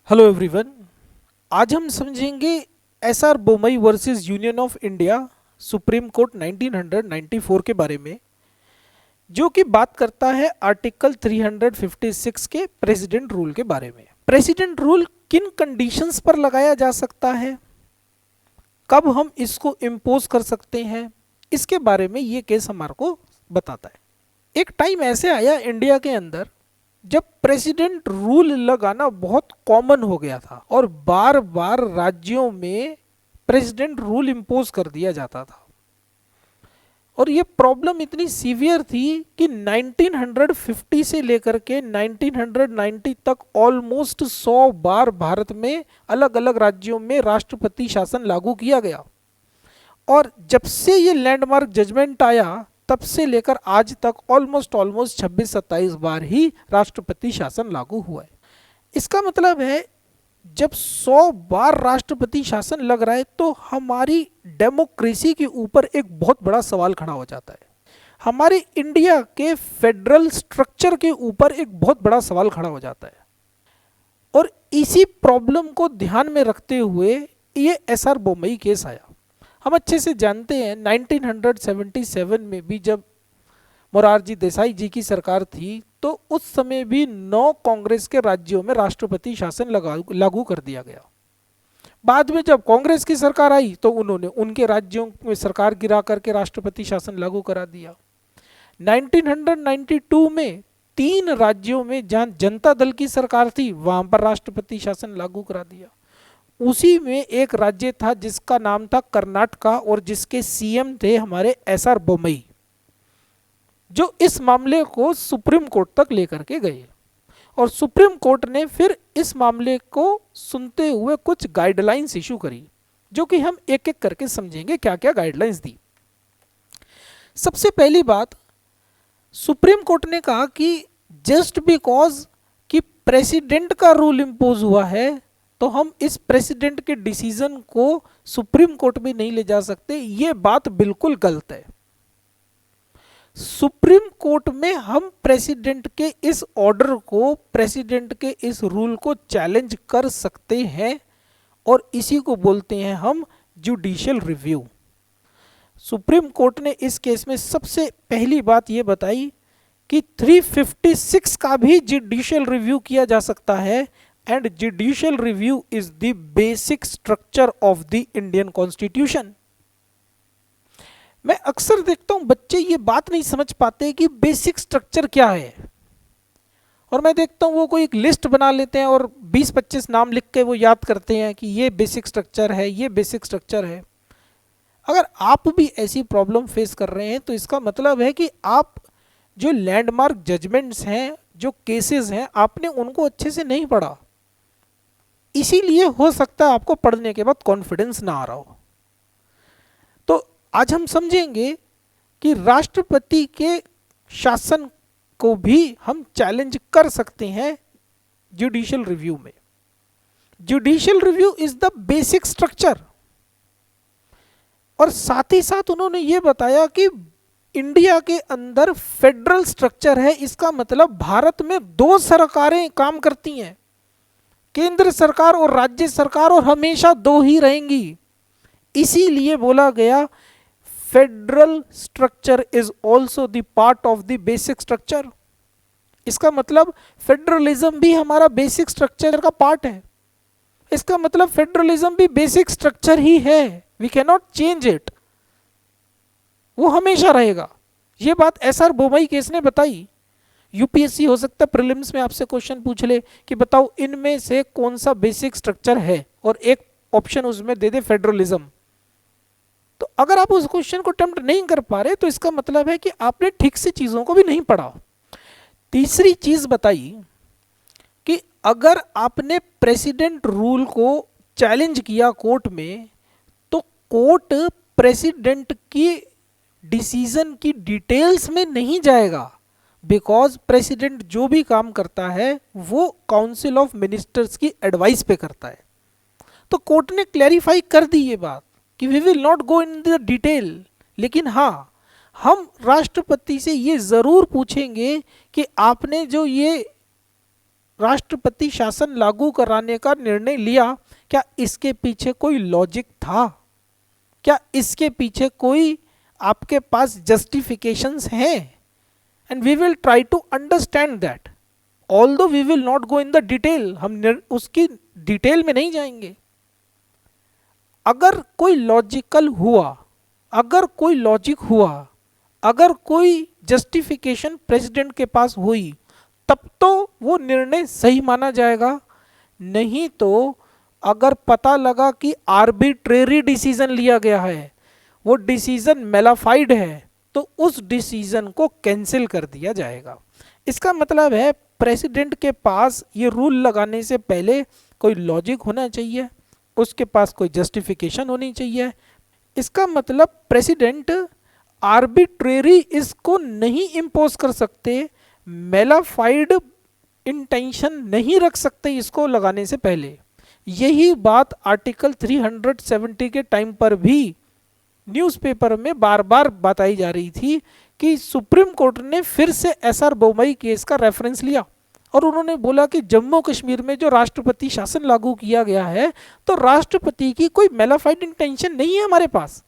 Hello everyone. आज हम समझेंगे SR Bommai versus union of India supreme court 1994 के बारे में, जो कि बात करता है आर्टिकल 356 के प्रेसिडेंट रूल के बारे में। प्रेसिडेंट रूल किन कंडीशंस पर लगाया जा सकता है, कब हम इसको इम्पोज कर सकते हैं, इसके बारे में ये केस हमारे को बताता है। एक टाइम ऐसे आया इंडिया के अंदर जब प्रेसिडेंट रूल लगाना बहुत कॉमन हो गया था और बार बार राज्यों में प्रेसिडेंट रूल इम्पोज कर दिया जाता था। और ये प्रॉब्लम इतनी सीवियर थी कि 1950 से लेकर के 1990 तक ऑलमोस्ट 100 बार भारत में अलग अलग राज्यों में राष्ट्रपति शासन लागू किया गया। और जब से ये लैंडमार्क जजमेंट आया तब से लेकर आज तक ऑलमोस्ट 26-27 बार ही राष्ट्रपति शासन लागू हुआ है। इसका मतलब है जब 100 बार राष्ट्रपति शासन लग रहा है तो हमारी डेमोक्रेसी के ऊपर एक बहुत बड़ा सवाल खड़ा हो जाता है। हमारे इंडिया के फेडरल स्ट्रक्चर के ऊपर एक बहुत बड़ा सवाल खड़ा हो जाता है। और इसी प्रॉब्लम को ध्यान में रखते हुए ये एसआर बोमई केस आया। हम अच्छे से जानते हैं 1977 में भी जब मोरारजी देसाई जी की सरकार थी तो उस समय भी 9 कांग्रेस के राज्यों में राष्ट्रपति शासन लागू कर दिया गया। बाद में जब कांग्रेस की सरकार आई तो उन्होंने उनके राज्यों में सरकार गिरा करके राष्ट्रपति शासन लागू करा दिया। 1992 में 3 राज्यों में जहां जनता दल की सरकार थी वहां पर राष्ट्रपति शासन लागू करा दिया। उसी में एक राज्य था जिसका नाम था कर्नाटका और जिसके सीएम थे हमारे एसआर बोमई, जो इस मामले को सुप्रीम कोर्ट तक लेकर के गए। और सुप्रीम कोर्ट ने फिर इस मामले को सुनते हुए कुछ गाइडलाइंस इशू करी, जो कि हम एक एक करके समझेंगे क्या क्या गाइडलाइंस दी। सबसे पहली बात, सुप्रीम कोर्ट ने कहा कि जस्ट बिकॉज कि प्रेसिडेंट का रूल इंपोज हुआ है तो हम इस प्रेसिडेंट के डिसीजन को सुप्रीम कोर्ट में नहीं ले जा सकते। ये बात बिल्कुल गलत है। सुप्रीम कोर्ट में हम प्रेसिडेंट के इस ऑर्डर को, प्रेसिडेंट के इस रूल को चैलेंज कर सकते हैं और इसी को बोलते हैं हम जुडिशियल रिव्यू। सुप्रीम कोर्ट ने इस केस में सबसे पहली बात यह बताई कि 356 का भी जुडिशियल रिव्यू किया जा सकता है and judicial review is the basic structure of the Indian Constitution। मैं अक्सर देखता हूं बच्चे ये बात नहीं समझ पाते कि बेसिक स्ट्रक्चर क्या है, और मैं देखता हूं वो कोई एक लिस्ट बना लेते हैं और 20-25 नाम लिख के वो याद करते हैं कि ये बेसिक स्ट्रक्चर है, ये बेसिक स्ट्रक्चर है। अगर आप भी ऐसी प्रॉब्लम फेस कर रहे हैं तो इसका मतलब है कि आप जो लैंडमार्क जजमेंट्स हैं, जो केसेस हैं, आपने उनको अच्छे से नहीं पढ़ा। इसीलिए हो सकता है आपको पढ़ने के बाद कॉन्फिडेंस ना आ रहा हो। तो आज हम समझेंगे कि राष्ट्रपति के शासन को भी हम चैलेंज कर सकते हैं जुडिशियल रिव्यू में। Judicial review is the basic structure. और साथ ही साथ उन्होंने ये बताया कि इंडिया के अंदर फेडरल स्ट्रक्चर है। इसका मतलब भारत में 2 सरकारें काम करती हैं, केंद्र सरकार और राज्य सरकार, और हमेशा 2 ही रहेंगी। इसीलिए बोला गया federal structure is also the part of the basic structure. इसका मतलब फेडरलिज्म भी हमारा बेसिक स्ट्रक्चर का पार्ट है। इसका मतलब फेडरलिज्म भी बेसिक स्ट्रक्चर ही है, we can not change it, वो हमेशा रहेगा। ये बात एसआर बोमई केस ने बताई। यूपीएससी हो सकता है प्रीलिम्स में आपसे क्वेश्चन पूछ ले कि बताओ इनमें से कौन सा बेसिक स्ट्रक्चर है, और एक ऑप्शन उसमें दे दे फेडरलिज्म। तो अगर आप उस क्वेश्चन को अटेम्प्ट नहीं कर पा रहे तो इसका मतलब है कि आपने ठीक से चीजों को भी नहीं पढ़ा। तीसरी चीज बताई कि अगर आपने प्रेसिडेंट रूल को चैलेंज किया कोर्ट में तो कोर्ट प्रेसिडेंट की डिसीजन की डिटेल्स में नहीं जाएगा, बिकॉज प्रेसिडेंट जो भी काम करता है वो काउंसिल ऑफ मिनिस्टर्स की एडवाइस पे करता है। तो कोर्ट ने क्लैरिफाई कर दी ये बात कि we will not go in the detail, लेकिन हाँ हम राष्ट्रपति से ये जरूर पूछेंगे कि आपने जो ये राष्ट्रपति शासन लागू कराने का निर्णय लिया, क्या इसके पीछे कोई लॉजिक था? क्या इसके पीछे कोई आपके पास जस्टिफिकेशंस हैं? And we will try to understand that, although we will not go in the detail, हम उसकी डिटेल में नहीं जाएंगे। अगर कोई लॉजिकल हुआ, अगर कोई लॉजिक हुआ, अगर कोई जस्टिफिकेशन प्रेसिडेंट के पास हुई, तब तो वो निर्णय सही माना जाएगा। नहीं तो अगर पता लगा कि आर्बिट्रेरी डिसीजन लिया गया है, वो डिसीजन मेलाफाइड है, तो उस डिसीजन को कैंसिल कर दिया जाएगा। इसका मतलब है प्रेसिडेंट के पास ये रूल लगाने से पहले कोई लॉजिक होना चाहिए, उसके पास कोई जस्टिफिकेशन होनी चाहिए। इसका मतलब प्रेसिडेंट आर्बिट्रेरी इसको नहीं इम्पोज कर सकते, मेलाफाइड इंटेंशन नहीं रख सकते इसको लगाने से पहले। यही बात आर्टिकल 370 के टाइम पर भी न्यूज़पेपर में बार बार बताई जा रही थी कि सुप्रीम कोर्ट ने फिर से एसआर बोमई केस का रेफरेंस लिया और उन्होंने बोला कि जम्मू कश्मीर में जो राष्ट्रपति शासन लागू किया गया है, तो राष्ट्रपति की कोई मेलाफाइड इंटेंशन नहीं है हमारे पास,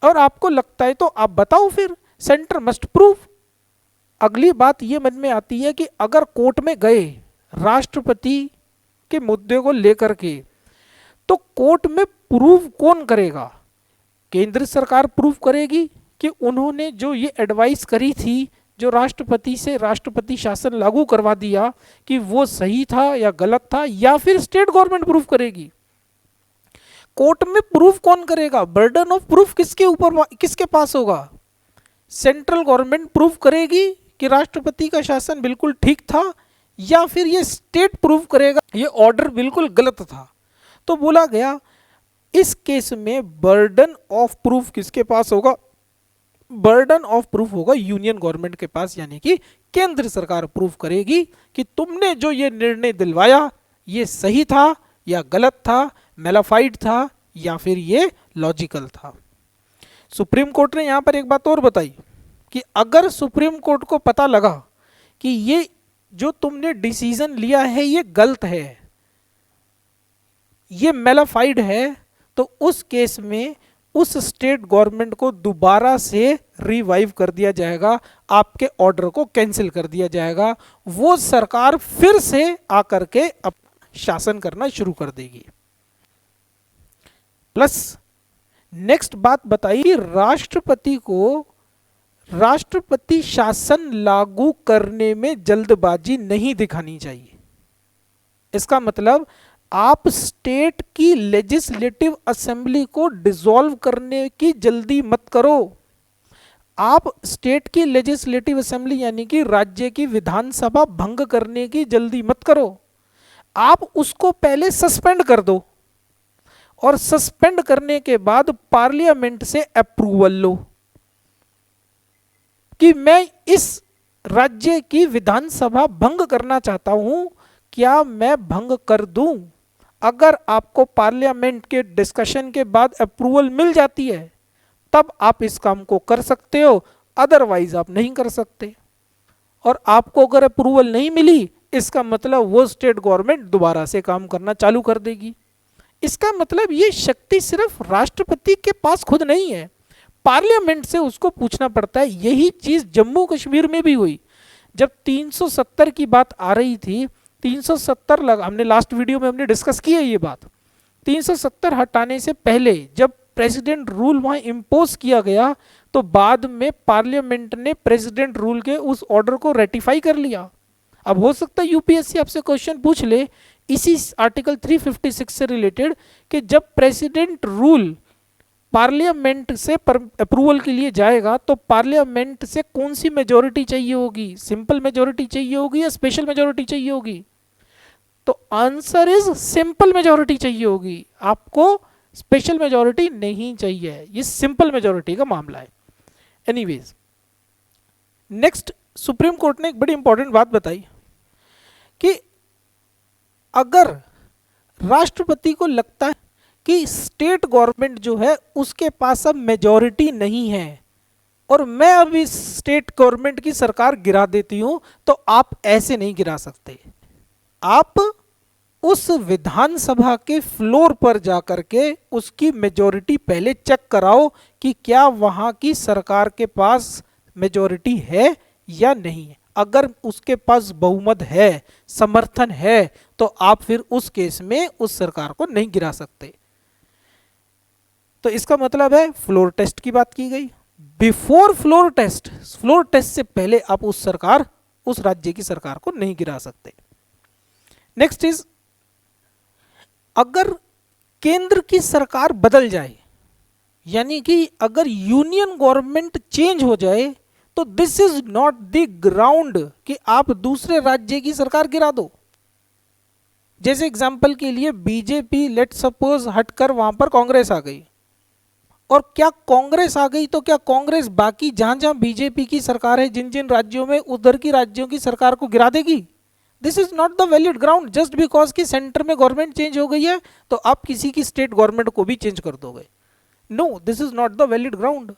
और आपको लगता है तो आप बताओ, फिर सेंटर मस्ट प्रूव। अगली बात ये मन में आती है कि अगर कोर्ट में गए राष्ट्रपति के मुद्दे को लेकर के, तो कोर्ट में प्रूव कौन करेगा? केंद्र सरकार प्रूव करेगी कि उन्होंने जो ये एडवाइस करी थी, जो राष्ट्रपति से राष्ट्रपति शासन लागू करवा दिया, कि वो सही था या गलत था, या फिर स्टेट गवर्नमेंट प्रूफ करेगी? कोर्ट में प्रूफ कौन करेगा? बर्डन ऑफ प्रूफ किसके ऊपर, किसके पास होगा? सेंट्रल गवर्नमेंट प्रूफ करेगी कि राष्ट्रपति का शासन बिल्कुल ठीक था, या फिर ये स्टेट प्रूफ करेगा ये ऑर्डर बिल्कुल गलत था? तो बोला गया इस केस में बर्डन ऑफ प्रूफ किसके पास होगा? बर्डन ऑफ प्रूफ होगा यूनियन गवर्नमेंट के पास, यानी कि केंद्र सरकार प्रूफ करेगी कि तुमने जो ये निर्णय दिलवाया ये सही था या गलत था, मेलाफाइड था या फिर ये लॉजिकल था। सुप्रीम कोर्ट ने यहां पर एक बात और बताई कि अगर सुप्रीम कोर्ट को पता लगा कि ये जो तुमने डिसीजन लिया है ये गलत है, ये मेलाफाइड है, तो उस केस में उस स्टेट गवर्नमेंट को दोबारा से रिवाइव कर दिया जाएगा, आपके ऑर्डर को कैंसिल कर दिया जाएगा, वो सरकार फिर से आकर के शासन करना शुरू कर देगी। प्लस नेक्स्ट बात बताई कि राष्ट्रपति को राष्ट्रपति शासन लागू करने में जल्दबाजी नहीं दिखानी चाहिए। इसका मतलब आप स्टेट की लेजिस्लेटिव असेंबली को डिसॉल्व करने की जल्दी मत करो। आप स्टेट की लेजिस्लेटिव असेंबली यानी कि राज्य की विधानसभा भंग करने की जल्दी मत करो, आप उसको पहले सस्पेंड कर दो, और सस्पेंड करने के बाद पार्लियामेंट से अप्रूवल लो कि मैं इस राज्य की विधानसभा भंग करना चाहता हूं, क्या मैं भंग कर दूं? अगर आपको पार्लियामेंट के डिस्कशन के बाद अप्रूवल मिल जाती है तब आप इस काम को कर सकते हो, अदरवाइज आप नहीं कर सकते। और आपको अगर अप्रूवल नहीं मिली, इसका मतलब वो स्टेट गवर्नमेंट दोबारा से काम करना चालू कर देगी। इसका मतलब ये शक्ति सिर्फ राष्ट्रपति के पास खुद नहीं है, पार्लियामेंट से उसको पूछना पड़ता है। यही चीज जम्मू कश्मीर में भी हुई। जब 370 की बात आ रही थी, 370 लगा, हमने लास्ट वीडियो में हमने डिस्कस की है ये बात, 370 हटाने से पहले जब प्रेसिडेंट रूल वहां इम्पोज किया गया, तो बाद में पार्लियामेंट ने प्रेसिडेंट रूल के उस ऑर्डर को रेटिफाई कर लिया। अब हो सकता है यूपीएससी आपसे क्वेश्चन पूछ ले इसी आर्टिकल 356 से रिलेटेड कि जब प्रेसिडेंट रूल पार्लियामेंट से अप्रूवल के लिए जाएगा तो पार्लियामेंट से कौन सी मेजॉरिटी चाहिए होगी? सिंपल मेजॉरिटी चाहिए होगी या स्पेशल मेजॉरिटी चाहिए होगी? तो आंसर इज सिंपल मेजॉरिटी चाहिए होगी, आपको स्पेशल मेजॉरिटी नहीं चाहिए। ये सिंपल मेजॉरिटी का मामला है। एनीवेज, नेक्स्ट सुप्रीम कोर्ट ने एक बड़ी इंपॉर्टेंट बात बताई कि अगर राष्ट्रपति को लगता है कि स्टेट गवर्नमेंट जो है उसके पास अब मेजॉरिटी नहीं है और मैं अब इस स्टेट गवर्नमेंट की सरकार गिरा देती हूं, तो आप ऐसे नहीं गिरा सकते। आप उस विधानसभा के फ्लोर पर जाकर के उसकी मेजॉरिटी पहले चेक कराओ कि क्या वहां की सरकार के पास मेजॉरिटी है या नहीं है। अगर उसके पास बहुमत है, समर्थन है, तो आप फिर उस केस में उस सरकार को नहीं गिरा सकते। तो इसका मतलब है फ्लोर टेस्ट की बात की गई। Before floor test, floor test से पहले आप उस राज्य की सरकार को नहीं गिरा सकते। नेक्स्ट इज, अगर केंद्र की सरकार बदल जाए, यानी कि अगर यूनियन गवर्नमेंट चेंज हो जाए, तो this is not the ground कि आप दूसरे राज्य की सरकार गिरा दो। जैसे एग्जांपल के लिए बीजेपी लेट सपोज हटकर वहां पर कांग्रेस आ गई, और क्या कांग्रेस आ गई तो क्या कांग्रेस बाकी जहां जहां बीजेपी की सरकार है, जिन जिन राज्यों में, उधर की राज्यों की सरकार को गिरा देगी? This is not the valid ground. Just because कि सेंटर में गवर्नमेंट चेंज हो गई है तो आप किसी की स्टेट गवर्नमेंट को भी चेंज कर दोगे। No, this is not the valid ground.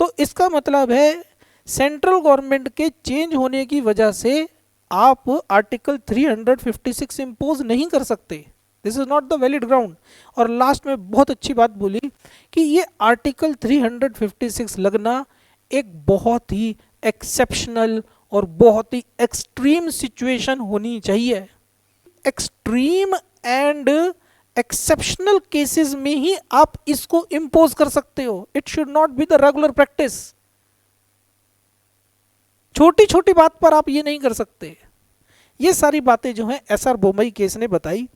तो इसका मतलब है सेंट्रल गवर्नमेंट के चेंज होने की वजह से आप आर्टिकल 356 इंपोज नहीं कर सकते। This is not the valid ground. और लास्ट में बहुत अच्छी बात बोली कि ये आर्टिकल 356 लगना एक बहुत ही एक्सेप्शनल और बहुत ही एक्सट्रीम सिचुएशन होनी चाहिए। एक्सट्रीम एंड एक्सेप्शनल केसेस में ही आप इसको इंपोज कर सकते हो। It should not be the regular practice. छोटी छोटी बात पर आप ये नहीं कर सकते। ये सारी बातें जो हैं एसआर बोमई केस ने बताई।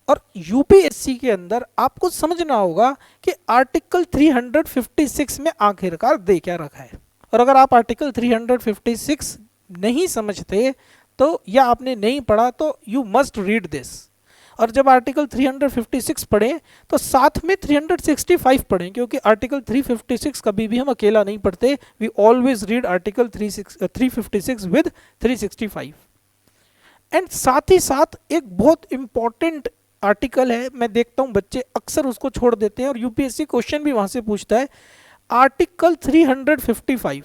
और यूपीएससी के अंदर आपको समझना होगा कि आर्टिकल 356 में आखिरकार दे क्या रखा है। और अगर आप आर्टिकल 356 नहीं समझते तो या आपने नहीं पढ़ा तो यू मस्ट रीड दिस। और जब आर्टिकल 356 पढ़ें तो साथ में 365 पढ़ें, क्योंकि आर्टिकल 356 कभी भी हम अकेला नहीं पढ़ते। We always read article 356 with 365। And साथ ही साथ एक बहुत इंपॉर्टेंट आर्टिकल है, मैं देखता हूं बच्चे अक्सर उसको छोड़ देते हैं और यूपीएससी क्वेश्चन भी वहां से पूछता है। आर्टिकल 355,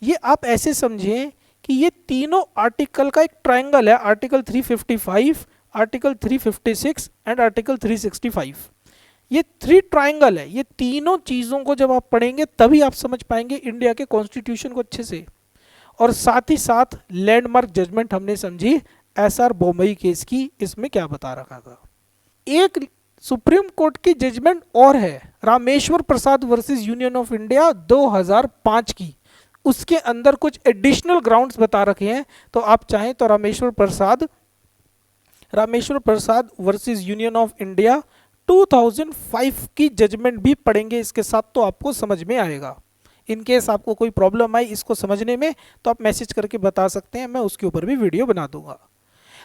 ये आप ऐसे समझें कि ये तीनों आर्टिकल का एक ट्रायंगल है। आर्टिकल 355, आर्टिकल 356 एंड आर्टिकल 365, ये थ्री ट्रायंगल है। ये तीनों चीज़ों को जब आप पढ़ेंगे तभी आप समझ पाएंगे इंडिया के कॉन्स्टिट्यूशन को अच्छे से। और साथ ही साथ लैंडमार्क जजमेंट हमने समझी एसआर बोमई केस की, इसमें क्या बता रखा था। एक सुप्रीम कोर्ट की जजमेंट और है, Rameshwar Prasad versus union of India 2005 की। उसके अंदर कुछ एडिशनल ग्राउंड्स बता रखे हैं, तो आप चाहें तो Rameshwar Prasad versus union of India 2005 की जजमेंट भी पढ़ेंगे इसके साथ, तो आपको समझ में आएगा। इन केस आपको कोई प्रॉब्लम आई इसको समझने में तो आप मैसेज करके बता सकते हैं, मैं उसके ऊपर भी वीडियो बना दूंगा।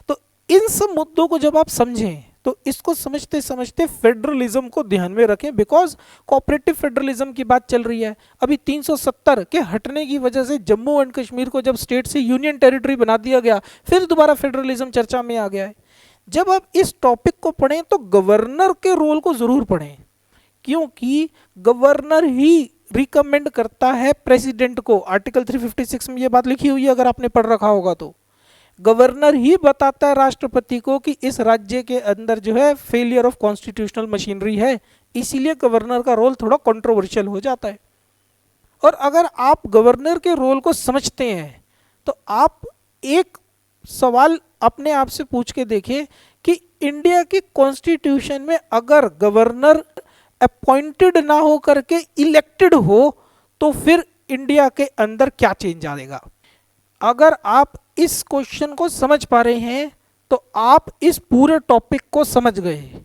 तो इन सब मुद्दों को जब आप समझें तो इसको समझते समझते फेडरलिज्म को ध्यान में रखें, बिकॉज कोऑपरेटिव फेडरलिज्म की बात चल रही है। अभी 370 के हटने की वजह से जम्मू एंड कश्मीर को जब स्टेट से यूनियन टेरिटरी बना दिया गया, फिर दोबारा फेडरलिज्म चर्चा में आ गया है। जब आप इस टॉपिक को पढ़ें तो गवर्नर के रोल को जरूर पढ़ें, क्योंकि गवर्नर ही रिकमेंड करता है प्रेसिडेंट को। आर्टिकल 356 में यह बात लिखी हुई है, अगर आपने पढ़ रखा होगा तो। गवर्नर ही बताता है राष्ट्रपति को कि इस राज्य के अंदर जो है फेलियर ऑफ कॉन्स्टिट्यूशनल मशीनरी है, इसीलिए गवर्नर का रोल थोड़ा कंट्रोवर्शियल हो जाता है। और अगर आप गवर्नर के रोल को समझते हैं तो आप एक सवाल अपने आप से पूछ के देखें कि इंडिया की कॉन्स्टिट्यूशन में अगर गवर्नर अपॉइंटेड ना हो करके इलेक्टेड हो तो फिर इंडिया के अंदर क्या चेंज आएगा। अगर आप इस क्वेश्चन को समझ पा रहे हैं तो आप इस पूरे टॉपिक को समझ गए,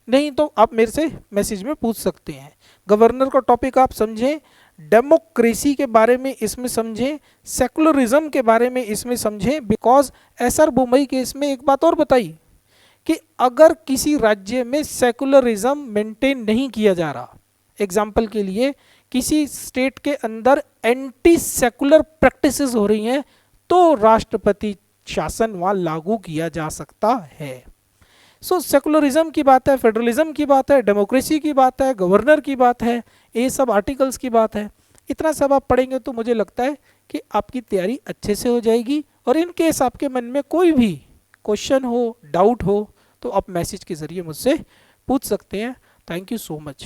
नहीं तो आप मेरे से मैसेज में पूछ सकते हैं। गवर्नर का टॉपिक आप समझें, डेमोक्रेसी के बारे में इसमें समझें, सेकुलरिज्म के बारे में इसमें समझें। बिकॉज एसआर बोमई केस में एक बात और बताई कि अगर किसी राज्य में सेकुलरिज्म मेंटेन नहीं किया जा रहा, एग्जाम्पल के लिए किसी स्टेट के अंदर एंटी सेकुलर प्रैक्टिसेस हो रही हैं, तो राष्ट्रपति शासन वहां लागू किया जा सकता है। सो सेकुलरिज्म की बात है, फेडरलिज्म की बात है, डेमोक्रेसी की बात है, गवर्नर की बात है, ये सब आर्टिकल्स की बात है। इतना सब आप पढ़ेंगे तो मुझे लगता है कि आपकी तैयारी अच्छे से हो जाएगी। और इन केस आपके मन में कोई भी क्वेश्चन हो, डाउट हो, तो आप मैसेज के ज़रिए मुझसे पूछ सकते हैं। Thank you so much.